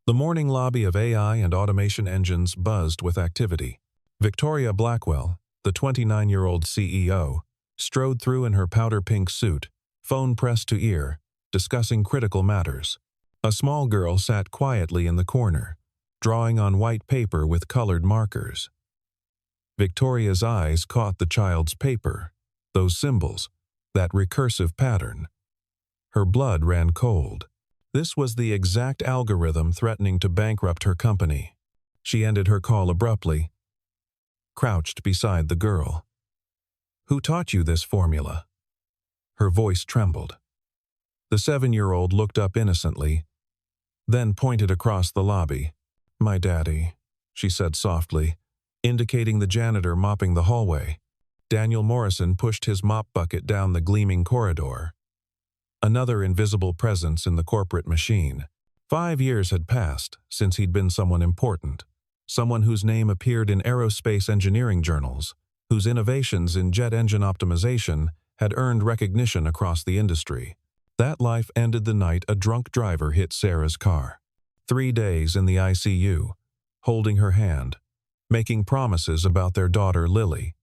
The morning lobby of AI and automation engines buzzed with activity. Victoria Blackwell, the 29-year-old CEO, strode through in her powder-pink suit, phone pressed to ear, discussing critical matters. A small girl sat quietly in the corner, drawing on white paper with colored markers. Victoria's eyes caught the child's paper, those symbols, that recursive pattern. Her blood ran cold. This was the exact algorithm threatening to bankrupt her company. She ended her call abruptly, crouched beside the girl. "Who taught you this formula?" Her voice trembled. The 7-year-old looked up innocently, then pointed across the lobby. "My daddy," she said softly, indicating the janitor mopping the hallway. Daniel Morrison pushed his mop bucket down the gleaming corridor. Another invisible presence in the corporate machine. 5 years had passed since he'd been someone important, someone whose name appeared in aerospace engineering journals, whose innovations in jet engine optimization had earned recognition across the industry. That life ended the night a drunk driver hit Sarah's car. 3 days in the ICU, holding her hand, making promises about their daughter Lily.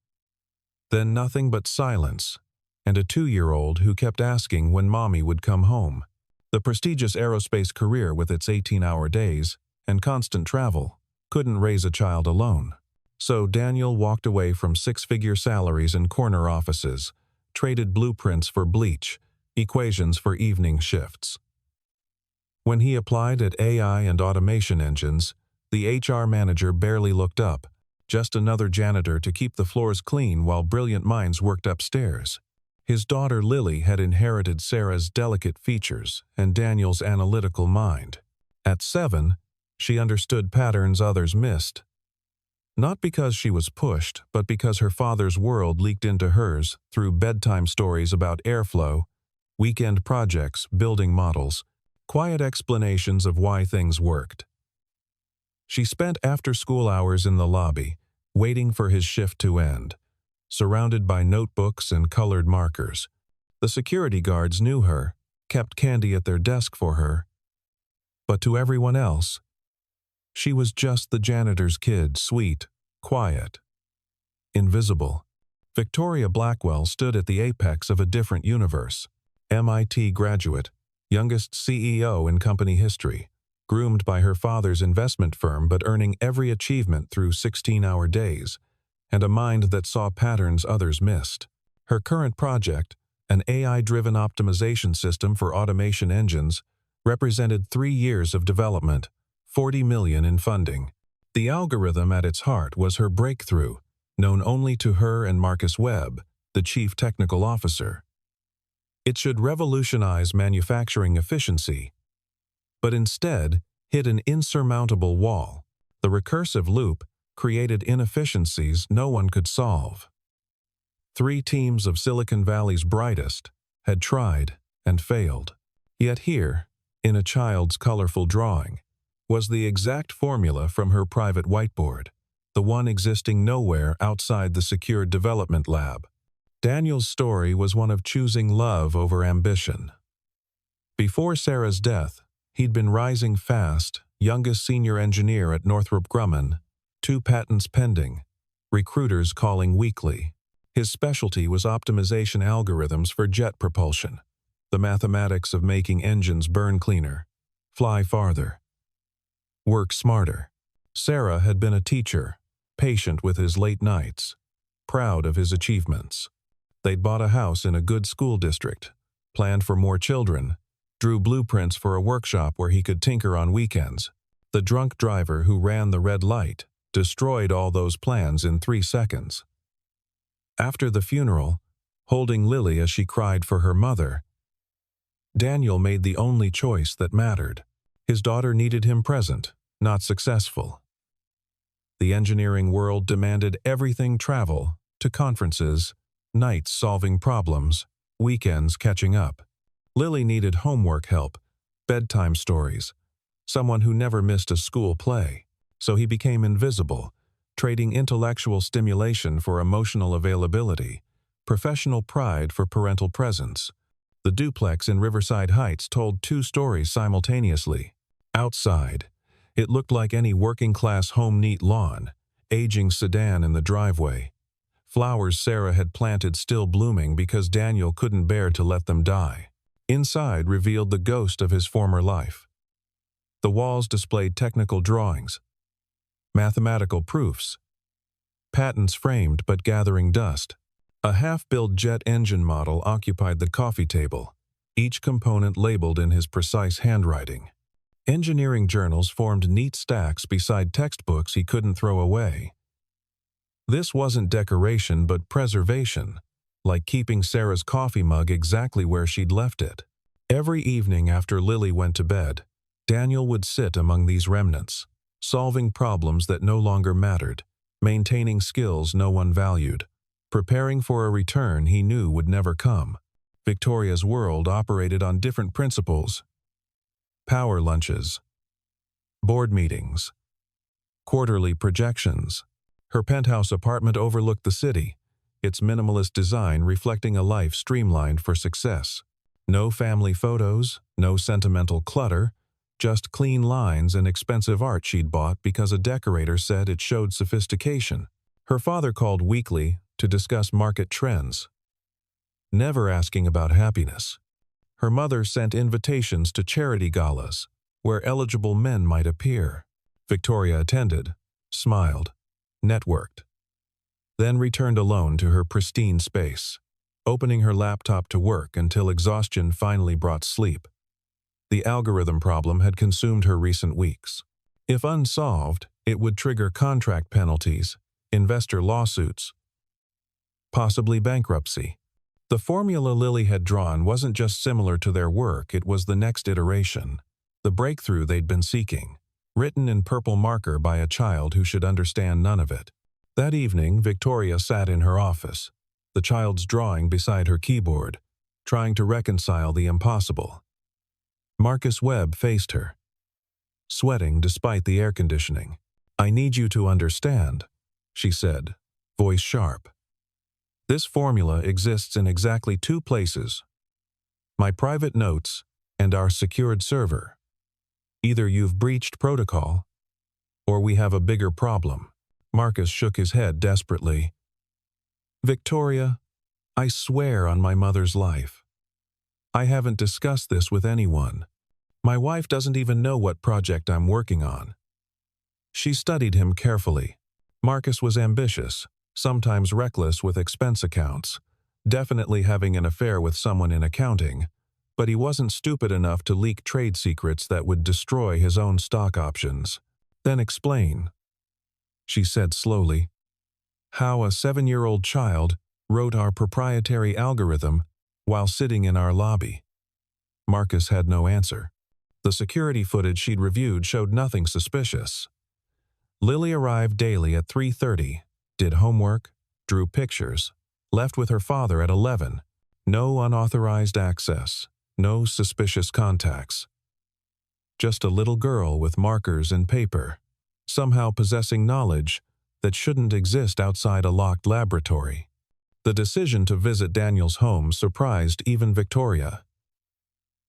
Then nothing but silence, and a 2-year-old who kept asking when mommy would come home. The prestigious aerospace career with its 18-hour days and constant travel couldn't raise a child alone. So Daniel walked away from 6-figure salaries in corner offices, traded blueprints for bleach, equations for evening shifts. When he applied at AI and automation engines, the HR manager barely looked up, just another janitor to keep the floors clean while brilliant minds worked upstairs. His daughter Lily had inherited Sarah's delicate features and Daniel's analytical mind. At 7, she understood patterns others missed. Not because she was pushed, but because her father's world leaked into hers through bedtime stories about airflow, weekend projects, building models, quiet explanations of why things worked. She spent after-school hours in the lobby, waiting for his shift to end, surrounded by notebooks and colored markers. The security guards knew her, kept candy at their desk for her. But to everyone else, she was just the janitor's kid, sweet, quiet, invisible. Victoria Blackwell stood at the apex of a different universe. MIT graduate, youngest CEO in company history, groomed by her father's investment firm but earning every achievement through 16-hour days, and a mind that saw patterns others missed. Her current project, an AI-driven optimization system for automation engines, represented 3 years of development, $40 million in funding. The algorithm at its heart was her breakthrough, known only to her and Marcus Webb, the chief technical officer. It should revolutionize manufacturing efficiency, but instead hit an insurmountable wall. The recursive loop created inefficiencies no one could solve. 3 teams of Silicon Valley's brightest had tried and failed. Yet here, in a child's colorful drawing, was the exact formula from her private whiteboard, the one existing nowhere outside the secured development lab. Daniel's story was one of choosing love over ambition. Before Sarah's death, he'd been rising fast, youngest senior engineer at Northrop Grumman, 2 patents pending, recruiters calling weekly. His specialty was optimization algorithms for jet propulsion, the mathematics of making engines burn cleaner, fly farther, work smarter. Sarah had been a teacher, patient with his late nights, proud of his achievements. They'd bought a house in a good school district, planned for more children, drew blueprints for a workshop where he could tinker on weekends. The drunk driver who ran the red light destroyed all those plans in 3 seconds. After the funeral, holding Lily as she cried for her mother, Daniel made the only choice that mattered. His daughter needed him present, not successful. The engineering world demanded everything travel to conferences, nights solving problems, weekends catching up. Lily needed homework help, bedtime stories, someone who never missed a school play. So he became invisible, trading intellectual stimulation for emotional availability, professional pride for parental presence. The duplex in Riverside Heights told 2 stories simultaneously. Outside, It looked like any working-class home neat lawn, aging sedan in the driveway. Flowers Sarah had planted still blooming because Daniel couldn't bear to let them die. Inside revealed the ghost of his former life. The walls displayed technical drawings, mathematical proofs, patents framed but gathering dust. A half-built jet engine model occupied the coffee table, each component labeled in his precise handwriting. Engineering journals formed neat stacks beside textbooks he couldn't throw away. This wasn't decoration but preservation, like keeping Sarah's coffee mug exactly where she'd left it. Every evening after Lily went to bed, Daniel would sit among these remnants, solving problems that no longer mattered, maintaining skills no one valued, preparing for a return he knew would never come. Victoria's world operated on different principles: power lunches, board meetings, quarterly projections. Her penthouse apartment overlooked the city, its minimalist design reflecting a life streamlined for success. No family photos, no sentimental clutter, just clean lines and expensive art she'd bought because a decorator said it showed sophistication. Her father called weekly to discuss market trends, never asking about happiness. Her mother sent invitations to charity galas, where eligible men might appear. Victoria attended, smiled, networked, then returned alone to her pristine space, opening her laptop to work until exhaustion finally brought sleep. The algorithm problem had consumed her recent weeks. If unsolved, it would trigger contract penalties, investor lawsuits, possibly bankruptcy. The formula Lily had drawn wasn't just similar to their work, it was the next iteration, the breakthrough they'd been seeking, written in purple marker by a child who should understand none of it. That evening, Victoria sat in her office, the child's drawing beside her keyboard, trying to reconcile the impossible. Marcus Webb faced her, sweating despite the air conditioning. "I need you to understand," she said, voice sharp. "This formula exists in exactly two places: my private notes and our secured server. Either you've breached protocol, or we have a bigger problem." Marcus shook his head desperately. "Victoria, I swear on my mother's life. I haven't discussed this with anyone. My wife doesn't even know what project I'm working on." She studied him carefully. Marcus was ambitious, sometimes reckless with expense accounts, definitely having an affair with someone in accounting, but he wasn't stupid enough to leak trade secrets that would destroy his own stock options. "Then explain," she said slowly, "how a 7-year-old child wrote our proprietary algorithm while sitting in our lobby." Marcus had no answer. The security footage she'd reviewed showed nothing suspicious. Lily arrived daily at 3:30, did homework, drew pictures, left with her father at 11. No unauthorized access, no suspicious contacts. Just a little girl with markers and paper, somehow possessing knowledge that shouldn't exist outside a locked laboratory. The decision to visit Daniel's home surprised even Victoria.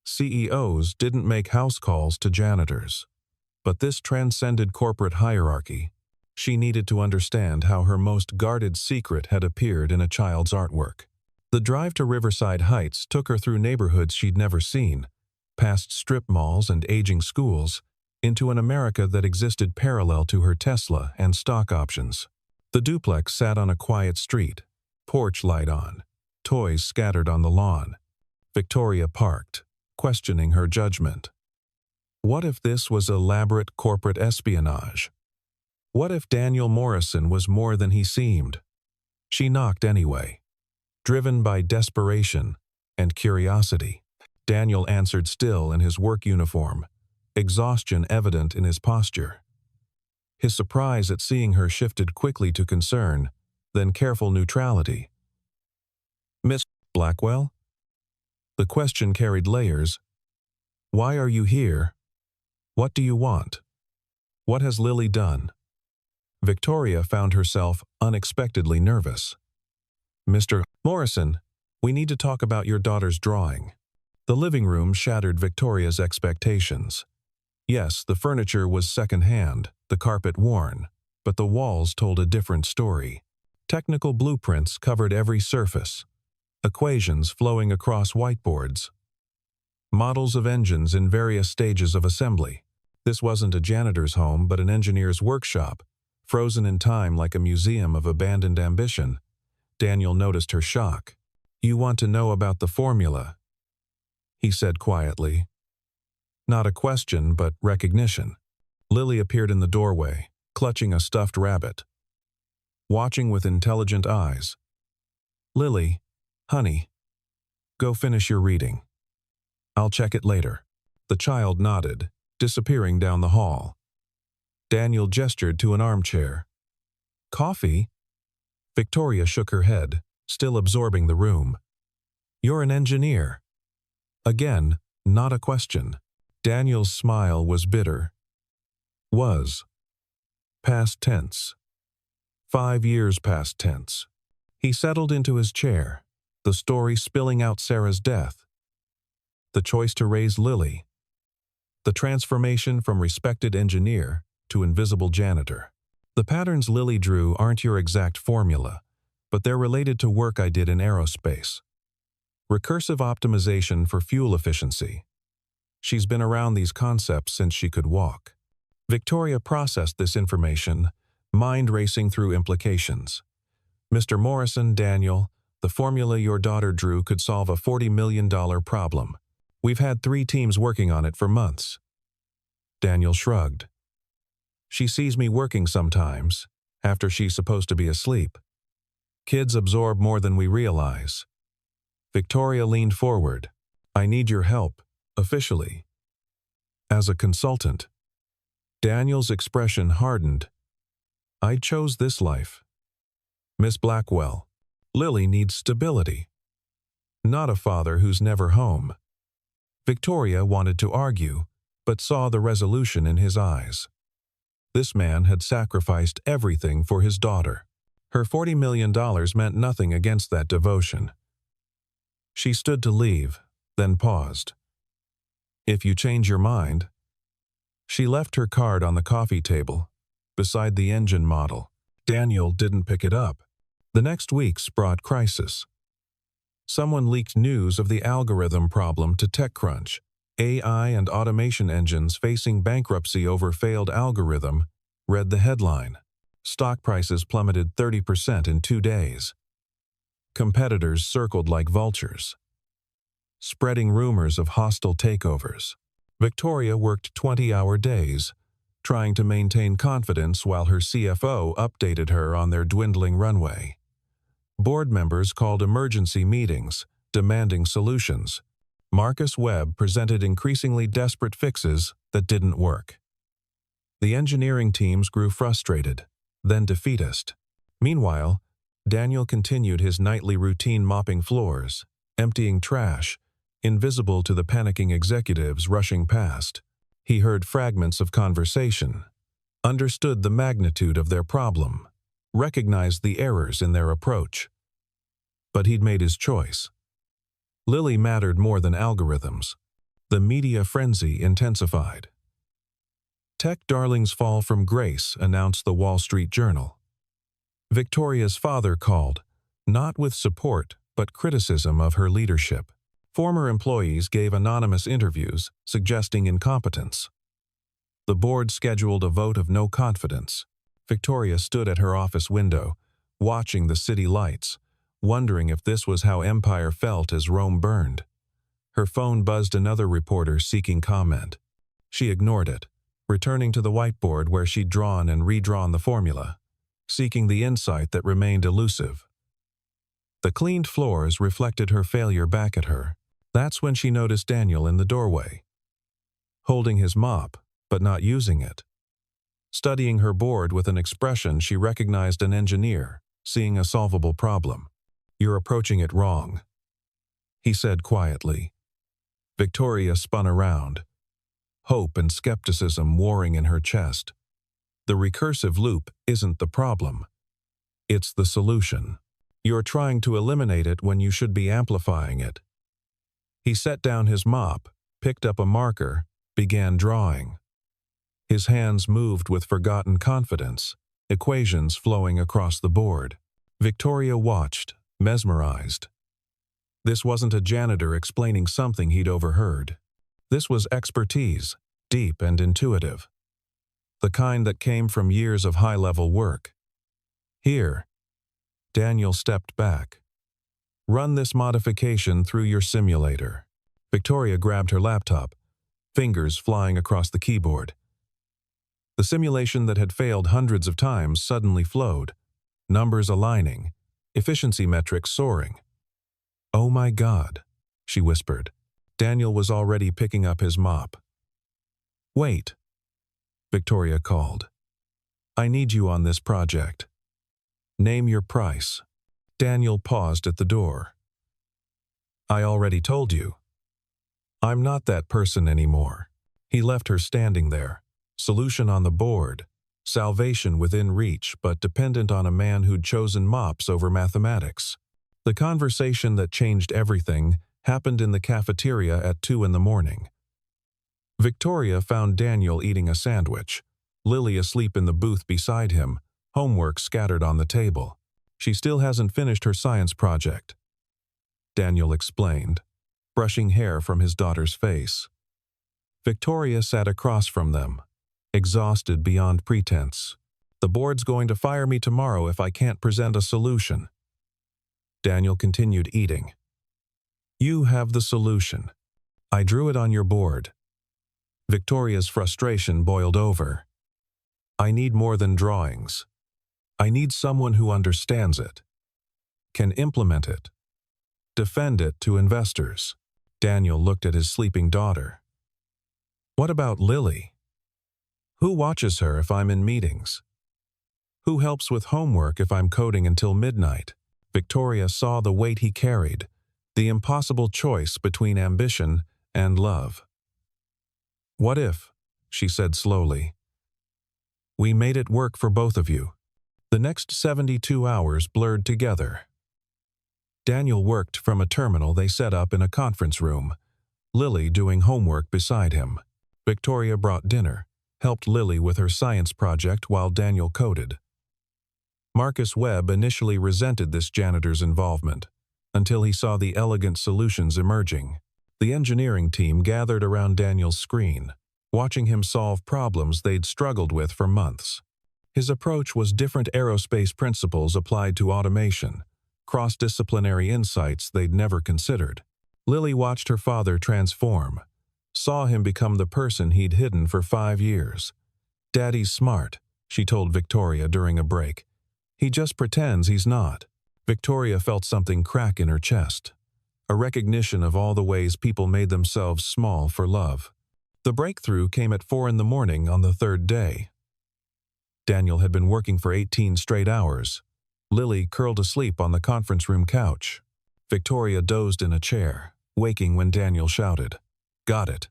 CEOs didn't make house calls to janitors, but this transcended corporate hierarchy. She needed to understand how her most guarded secret had appeared in a child's artwork. The drive to Riverside Heights took her through neighborhoods she'd never seen, past strip malls and aging schools, into an America that existed parallel to her Tesla and stock options. The duplex sat on a quiet street, porch light on, toys scattered on the lawn. Victoria parked, questioning her judgment. What if this was elaborate corporate espionage? What if Daniel Morrison was more than he seemed? She knocked anyway, driven by desperation and curiosity. Daniel answered still in his work uniform, exhaustion evident in his posture. His surprise at seeing her shifted quickly to concern, then careful neutrality. "Miss Blackwell?" The question carried layers. "Why are you here? What do you want? What has Lily done?" Victoria found herself unexpectedly nervous. "Mr. Morrison, we need to talk about your daughter's drawing." The living room shattered Victoria's expectations. Yes, the furniture was second-hand, the carpet worn, but the walls told a different story. Technical blueprints covered every surface, equations flowing across whiteboards, models of engines in various stages of assembly. This wasn't a janitor's home but an engineer's workshop, frozen in time like a museum of abandoned ambition. Daniel noticed her shock. "You want to know about the formula?" he said quietly. Not a question, but recognition. Lily appeared in the doorway, clutching a stuffed rabbit, watching with intelligent eyes. "Lily, honey, go finish your reading. I'll check it later." The child nodded, disappearing down the hall. Daniel gestured to an armchair. "Coffee?" Victoria shook her head, still absorbing the room. "You're an engineer." Again, not a question. Daniel's smile was bitter. Was. Past tense. 5 years past tense. He settled into his chair, the story spilling out Sarah's death, the choice to raise Lily, the transformation from respected engineer to invisible janitor. "The patterns Lily drew aren't your exact formula, but they're related to work I did in aerospace. Recursive optimization for fuel efficiency. She's been around these concepts since she could walk." Victoria processed this information, mind racing through implications. "Mr. Morrison, Daniel, the formula your daughter drew could solve a $40 million problem. We've had 3 teams working on it for months." Daniel shrugged. "She sees me working sometimes, after she's supposed to be asleep. Kids absorb more than we realize." Victoria leaned forward. "I need your help, officially. As a consultant." Daniel's expression hardened. "I chose this life. Miss Blackwell, Lily needs stability. Not a father who's never home." Victoria wanted to argue, but saw the resolution in his eyes. This man had sacrificed everything for his daughter. Her $40 million meant nothing against that devotion. She stood to leave, then paused. "If you change your mind." She left her card on the coffee table, beside the engine model. Daniel didn't pick it up. The next weeks brought crisis. Someone leaked news of the algorithm problem to TechCrunch. AI and automation engines facing bankruptcy over failed algorithm, read the headline. Stock prices plummeted 30% in 2 days. Competitors circled like vultures, spreading rumors of hostile takeovers. Victoria worked 20-hour days, trying to maintain confidence while her CFO updated her on their dwindling runway. Board members called emergency meetings, demanding solutions. Marcus Webb presented increasingly desperate fixes that didn't work. The engineering teams grew frustrated, then defeatist. Meanwhile, Daniel continued his nightly routine, mopping floors, emptying trash, invisible to the panicking executives rushing past. He heard fragments of conversation, understood the magnitude of their problem, recognized the errors in their approach. But he'd made his choice. Lily mattered more than algorithms. The media frenzy intensified. "Tech darlings fall from grace," announced the Wall Street Journal. Victoria's father called, not with support but criticism of her leadership. Former employees gave anonymous interviews suggesting incompetence. The board scheduled a vote of no confidence. Victoria stood at her office window, watching the city lights, wondering if this was how empire felt as Rome burned. Her phone buzzed another reporter seeking comment. She ignored it, returning to the whiteboard where she'd drawn and redrawn the formula, seeking the insight that remained elusive. The cleaned floors reflected her failure back at her. That's when she noticed Daniel in the doorway, holding his mop, but not using it. Studying her board with an expression she recognized an engineer, seeing a solvable problem. "You're approaching it wrong," he said quietly. Victoria spun around, hope and skepticism warring in her chest. The recursive loop isn't the problem. It's the solution. You're trying to eliminate it when you should be amplifying it. He set down his mop, picked up a marker, began drawing. His hands moved with forgotten confidence, equations flowing across the board. Victoria watched, mesmerized. This wasn't a janitor explaining something he'd overheard. This was expertise, deep and intuitive. The kind that came from years of high-level work. Here, Daniel stepped back. Run this modification through your simulator. Victoria grabbed her laptop, fingers flying across the keyboard. The simulation that had failed hundreds of times suddenly flowed, numbers aligning, efficiency metrics soaring. "Oh my God," she whispered. Daniel was already picking up his mop. "Wait," Victoria called. "I need you on this project. Name your price." Daniel paused at the door. "I already told you. I'm not that person anymore." He left her standing there. Solution on the board. Salvation within reach, but dependent on a man who'd chosen mops over mathematics. The conversation that changed everything happened in the cafeteria at 2 in the morning. Victoria found Daniel eating a sandwich, Lily asleep in the booth beside him, homework scattered on the table. "She still hasn't finished her science project," Daniel explained, brushing hair from his daughter's face. Victoria sat across from them, exhausted beyond pretense. "The board's going to fire me tomorrow if I can't present a solution." Daniel continued eating. "You have the solution. I drew it on your board." Victoria's frustration boiled over. "I need more than drawings. I need someone who understands it, can implement it, defend it to investors." Daniel looked at his sleeping daughter. "What about Lily? Who watches her if I'm in meetings? Who helps with homework if I'm coding until midnight?" Victoria saw the weight he carried, the impossible choice between ambition and love. "What if," she said slowly, "we made it work for both of you?" The next 72 hours blurred together. Daniel worked from a terminal they set up in a conference room, Lily doing homework beside him. Victoria brought dinner, helped Lily with her science project while Daniel coded. Marcus Webb initially resented this janitor's involvement, until he saw the elegant solutions emerging. The engineering team gathered around Daniel's screen, watching him solve problems they'd struggled with for months. His approach was different aerospace principles applied to automation, cross-disciplinary insights they'd never considered. Lily watched her father transform, saw him become the person he'd hidden for 5 years. "Daddy's smart," she told Victoria during a break. "He just pretends he's not." Victoria felt something crack in her chest, a recognition of all the ways people made themselves small for love. The breakthrough came at 4 in the morning on the 3rd day. Daniel had been working for 18 straight hours. Lily curled asleep on the conference room couch. Victoria dozed in a chair, waking when Daniel shouted, "Got it."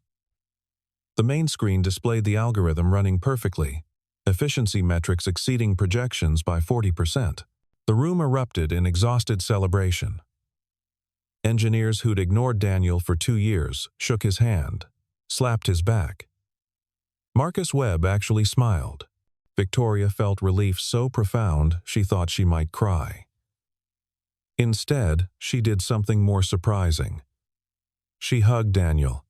The main screen displayed the algorithm running perfectly, efficiency metrics exceeding projections by 40%. The room erupted in exhausted celebration. Engineers who'd ignored Daniel for 2 years shook his hand, slapped his back. Marcus Webb actually smiled. Victoria felt relief so profound she thought she might cry. Instead, she did something more surprising. She hugged Daniel,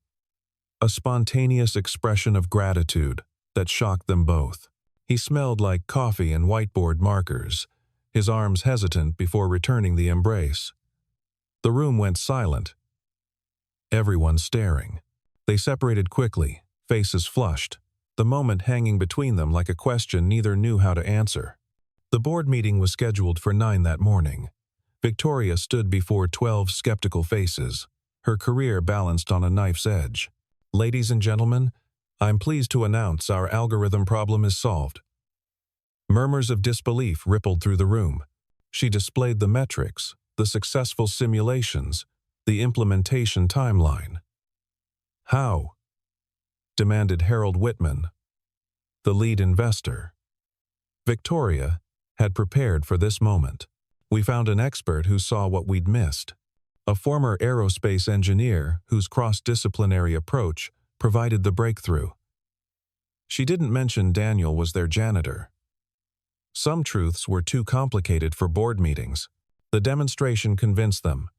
a spontaneous expression of gratitude that shocked them both. He smelled like coffee and whiteboard markers, his arms hesitant before returning the embrace. The room went silent, everyone staring. They separated quickly, faces flushed, the moment hanging between them like a question neither knew how to answer. The board meeting was scheduled for 9 that morning. Victoria stood before 12 skeptical faces, her career balanced on a knife's edge. "Ladies and gentlemen, I'm pleased to announce our algorithm problem is solved." Murmurs of disbelief rippled through the room. She displayed the metrics, the successful simulations, the implementation timeline. "How?" demanded Harold Whitman, the lead investor. Victoria had prepared for this moment. "We found an expert who saw what we'd missed. A former aerospace engineer whose cross-disciplinary approach provided the breakthrough." She didn't mention Daniel was their janitor. Some truths were too complicated for board meetings. The demonstration convinced them.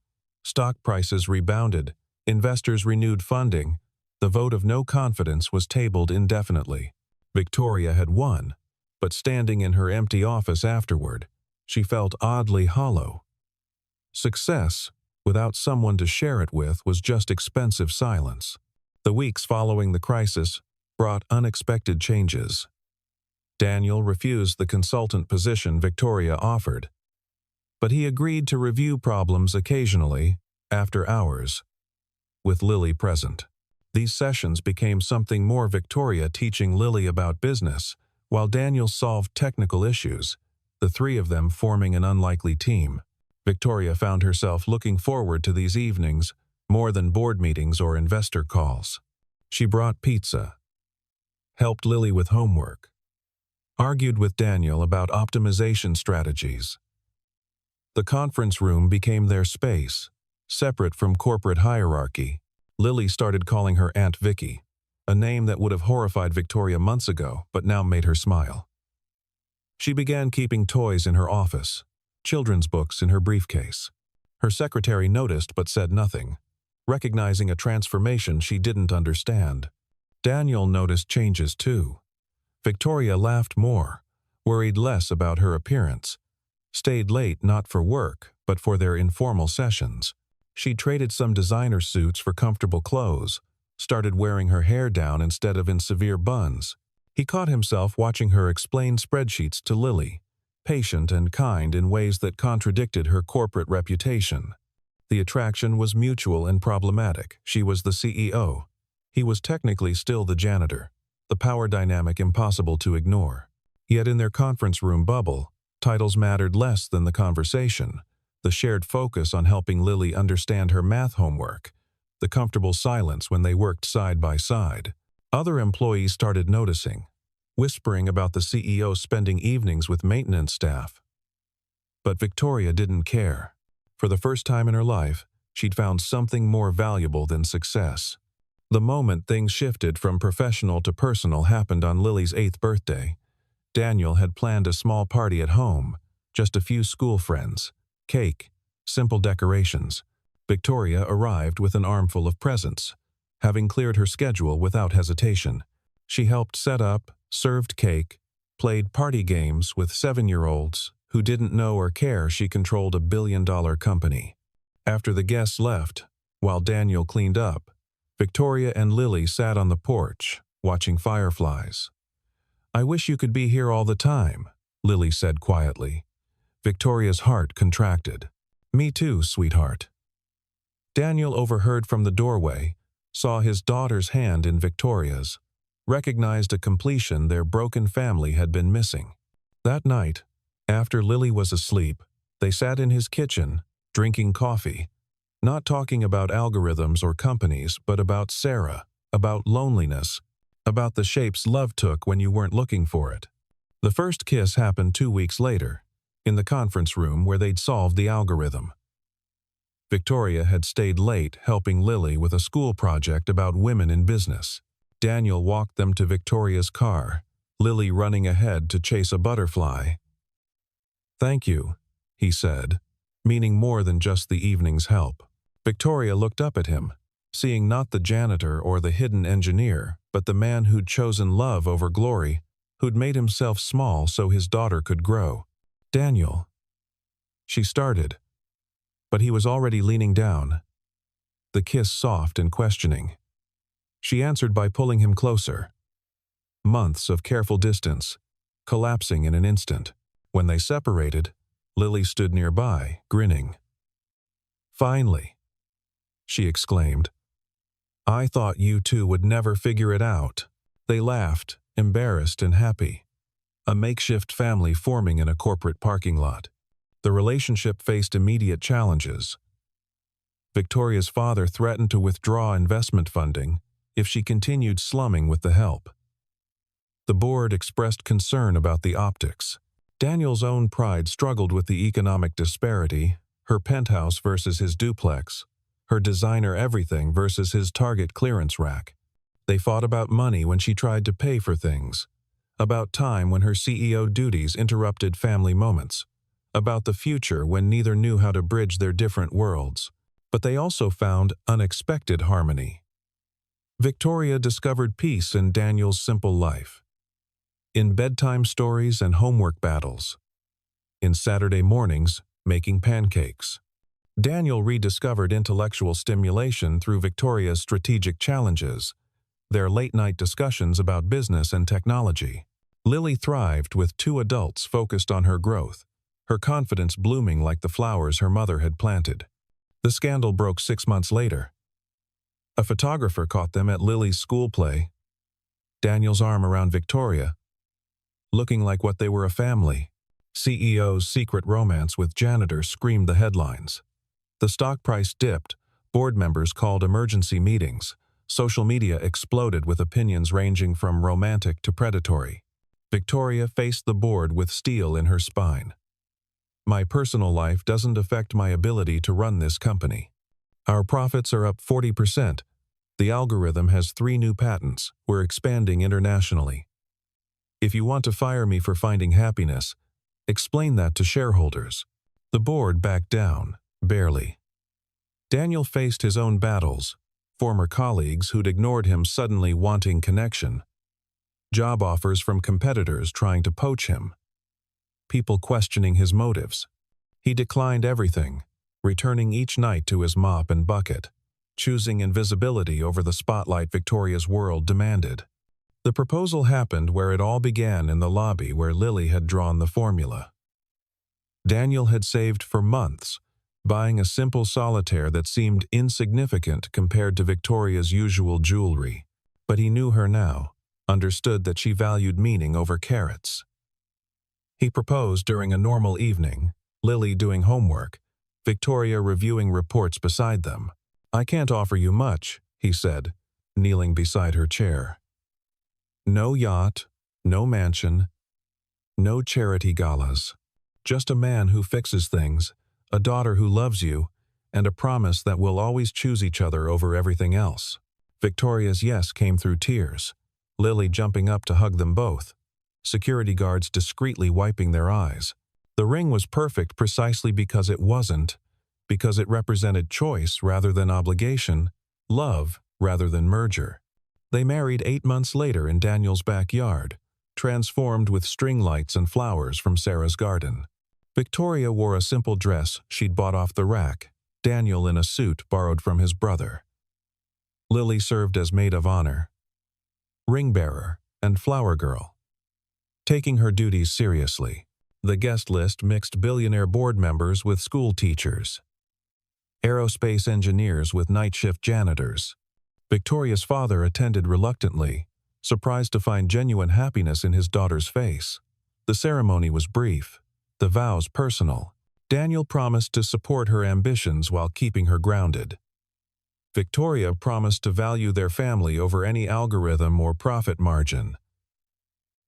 Stock prices rebounded, investors renewed funding, the vote of no confidence was tabled indefinitely. Victoria had won, but standing in her empty office afterward, she felt oddly hollow. Success, without someone to share it with, was just expensive silence. The weeks following the crisis brought unexpected changes. Daniel refused the consultant position Victoria offered, but he agreed to review problems occasionally, after hours, with Lily present. These sessions became something more: Victoria teaching Lily about business, while Daniel solved technical issues, the three of them forming an unlikely team. Victoria found herself looking forward to these evenings more than board meetings or investor calls. She brought pizza, helped Lily with homework, argued with Daniel about optimization strategies. The conference room became their space, separate from corporate hierarchy. Lily started calling her Aunt Vicky, a name that would have horrified Victoria months ago but now made her smile. She began keeping toys in her office, children's books in her briefcase. Her secretary noticed but said nothing, recognizing a transformation she didn't understand. Daniel noticed changes too. Victoria laughed more, worried less about her appearance, stayed late not for work but for their informal sessions. She traded some designer suits for comfortable clothes, started wearing her hair down instead of in severe buns. He caught himself watching her explain spreadsheets to Lily, patient and kind in ways that contradicted her corporate reputation. The attraction was mutual and problematic. She was the CEO. He was technically still the janitor, the power dynamic impossible to ignore. Yet in their conference room bubble, titles mattered less than the conversation. The shared focus on helping Lily understand her math homework, the comfortable silence when they worked side by side. Other employees started noticing, whispering about the CEO spending evenings with maintenance staff. But Victoria didn't care. For the first time in her life, she'd found something more valuable than success. The moment things shifted from professional to personal happened on Lily's 8th birthday. Daniel had planned a small party at home, just a few school friends, cake, simple decorations. Victoria arrived with an armful of presents, having cleared her schedule without hesitation. She helped set up, served cake, played party games with 7-year-olds who didn't know or care she controlled a billion-dollar company. After the guests left, while Daniel cleaned up, Victoria and Lily sat on the porch, watching fireflies. "I wish you could be here all the time," Lily said quietly. Victoria's heart contracted. "Me too, sweetheart." Daniel overheard from the doorway, saw his daughter's hand in Victoria's, recognized a completion their broken family had been missing. That night, after Lily was asleep, they sat in his kitchen, drinking coffee, not talking about algorithms or companies, but about Sarah, about loneliness, about the shapes love took when you weren't looking for it. The first kiss happened 2 weeks later, in the conference room where they'd solved the algorithm. Victoria had stayed late helping Lily with a school project about women in business. Daniel walked them to Victoria's car, Lily running ahead to chase a butterfly. "Thank you," he said, meaning more than just the evening's help. Victoria looked up at him, seeing not the janitor or the hidden engineer, but the man who'd chosen love over glory, who'd made himself small so his daughter could grow. "Daniel," she started, but he was already leaning down, the kiss soft and questioning. She answered by pulling him closer. Months of careful distance, collapsing in an instant. When they separated, Lily stood nearby, grinning. "Finally," she exclaimed. "I thought you two would never figure it out." They laughed, embarrassed and happy. A makeshift family forming in a corporate parking lot. The relationship faced immediate challenges. Victoria's father threatened to withdraw investment funding if she continued slumming with the help. The board expressed concern about the optics. Daniel's own pride struggled with the economic disparity, her penthouse versus his duplex, her designer everything versus his Target clearance rack. They fought about money when she tried to pay for things, about time when her CEO duties interrupted family moments, about the future when neither knew how to bridge their different worlds. But they also found unexpected harmony. Victoria discovered peace in Daniel's simple life, in bedtime stories and homework battles, in Saturday mornings making pancakes. Daniel rediscovered intellectual stimulation through Victoria's strategic challenges, their late-night discussions about business and technology. Lily thrived with two adults focused on her growth, her confidence blooming like the flowers her mother had planted. The scandal broke 6 months later. A photographer caught them at Lily's school play, Daniel's arm around Victoria, looking like what they were, a family. CEO's secret romance with Janitor screamed the headlines. The stock price dipped, board members called emergency meetings, social media exploded with opinions ranging from romantic to predatory. Victoria faced the board with steel in her spine. My personal life doesn't affect my ability to run this company. Our profits are up 40%. The algorithm has 3 new patents. We're expanding internationally. If you want to fire me for finding happiness, explain that to shareholders. The board backed down, barely. Daniel faced his own battles, former colleagues who'd ignored him suddenly wanting connection, job offers from competitors trying to poach him, people questioning his motives. He declined everything, returning each night to his mop and bucket, choosing invisibility over the spotlight Victoria's world demanded. The proposal happened where it all began, in the lobby where Lily had drawn the formula. Daniel had saved for months, buying a simple solitaire that seemed insignificant compared to Victoria's usual jewelry. But he knew her now, understood that she valued meaning over carrots. He proposed during a normal evening, Lily doing homework, Victoria reviewing reports beside them. "I can't offer you much," he said, kneeling beside her chair. "No yacht, no mansion, no charity galas. Just a man who fixes things, a daughter who loves you, and a promise that we'll always choose each other over everything else." Victoria's yes came through tears, Lily jumping up to hug them both, security guards discreetly wiping their eyes. The ring was perfect precisely because it wasn't, because it represented choice rather than obligation, love rather than merger. They married 8 months later in Daniel's backyard, transformed with string lights and flowers from Sarah's garden. Victoria wore a simple dress she'd bought off the rack, Daniel in a suit borrowed from his brother. Lily served as maid of honor, ring bearer, and flower girl, taking her duties seriously. The guest list mixed billionaire board members with school teachers, aerospace engineers with night shift janitors. Victoria's father attended reluctantly, surprised to find genuine happiness in his daughter's face. The ceremony was brief, the vows personal. Daniel promised to support her ambitions while keeping her grounded. Victoria promised to value their family over any algorithm or profit margin.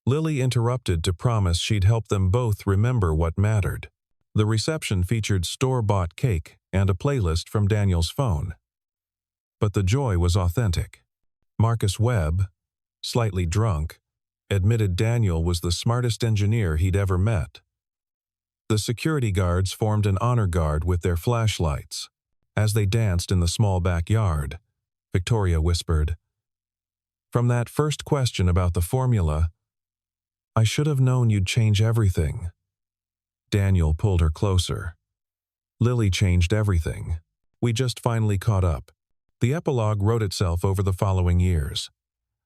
Lily interrupted to promise she'd help them both remember what mattered. The reception featured store-bought cake and a playlist from Daniel's phone. But the joy was authentic. Marcus Webb, slightly drunk, admitted Daniel was the smartest engineer he'd ever met. The security guards formed an honor guard with their flashlights. As they danced in the small backyard, Victoria whispered, "From that first question about the formula, I should have known you'd change everything." Daniel pulled her closer. "Lily changed everything. We just finally caught up." The epilogue wrote itself over the following years.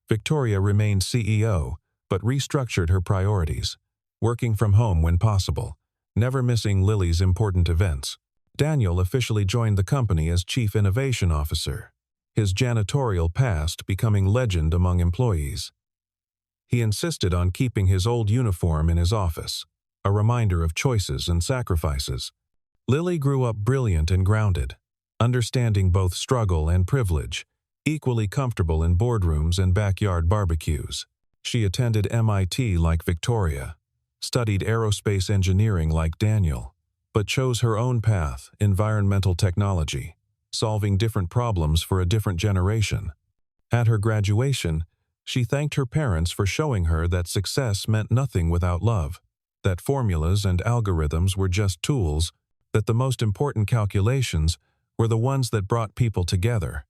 Victoria remained CEO, but restructured her priorities, working from home when possible, never missing Lily's important events. Daniel officially joined the company as Chief Innovation Officer, his janitorial past becoming legend among employees. He insisted on keeping his old uniform in his office, a reminder of choices and sacrifices. Lily grew up brilliant and grounded, understanding both struggle and privilege, equally comfortable in boardrooms and backyard barbecues. She attended MIT like Victoria, studied aerospace engineering like Daniel, but chose her own path, environmental technology, solving different problems for a different generation. At her graduation, she thanked her parents for showing her that success meant nothing without love, that formulas and algorithms were just tools, that the most important calculations were the ones that brought people together.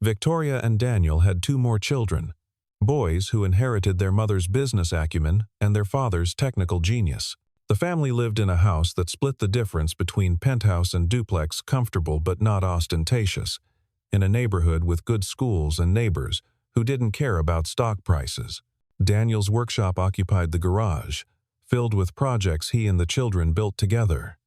Victoria and Daniel had 2 more children, boys who inherited their mother's business acumen and their father's technical genius. The family lived in a house that split the difference between penthouse and duplex, comfortable but not ostentatious, in a neighborhood with good schools and neighbors who didn't care about stock prices. Daniel's workshop occupied the garage, filled with projects he and the children built together.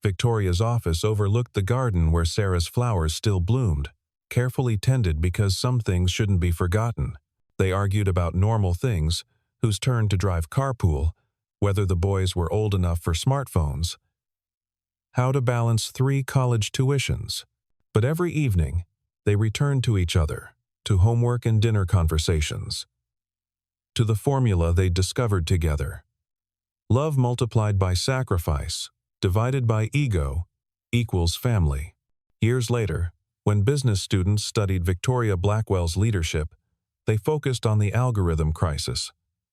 Victoria's office overlooked the garden where Sarah's flowers still bloomed, carefully tended because some things shouldn't be forgotten. They argued about normal things, whose turn to drive carpool, whether the boys were old enough for smartphones, how to balance 3 college tuitions. But every evening, they returned to each other, to homework and dinner conversations, to the formula they discovered together. Love multiplied by sacrifice, divided by ego, equals family. Years later, when business students studied Victoria Blackwell's leadership, they focused on the algorithm crisis,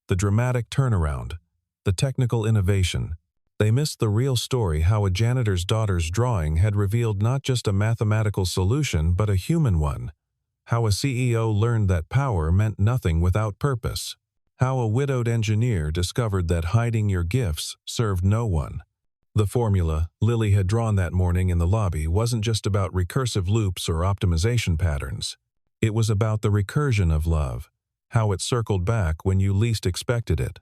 the dramatic turnaround, the technical innovation. They missed the real story: how a janitor's daughter's drawing had revealed not just a mathematical solution but a human one, how a CEO learned that power meant nothing without purpose, how a widowed engineer discovered that hiding your gifts served no one. The formula Lily had drawn that morning in the lobby wasn't just about recursive loops or optimization patterns. It was about the recursion of love, how it circled back when you least expected it.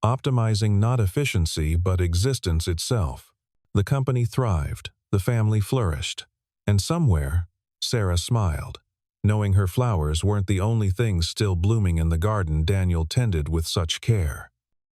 Optimizing not efficiency but existence itself. The company thrived, the family flourished, and somewhere, Sarah smiled, knowing her flowers weren't the only things still blooming in the garden Daniel tended with such care.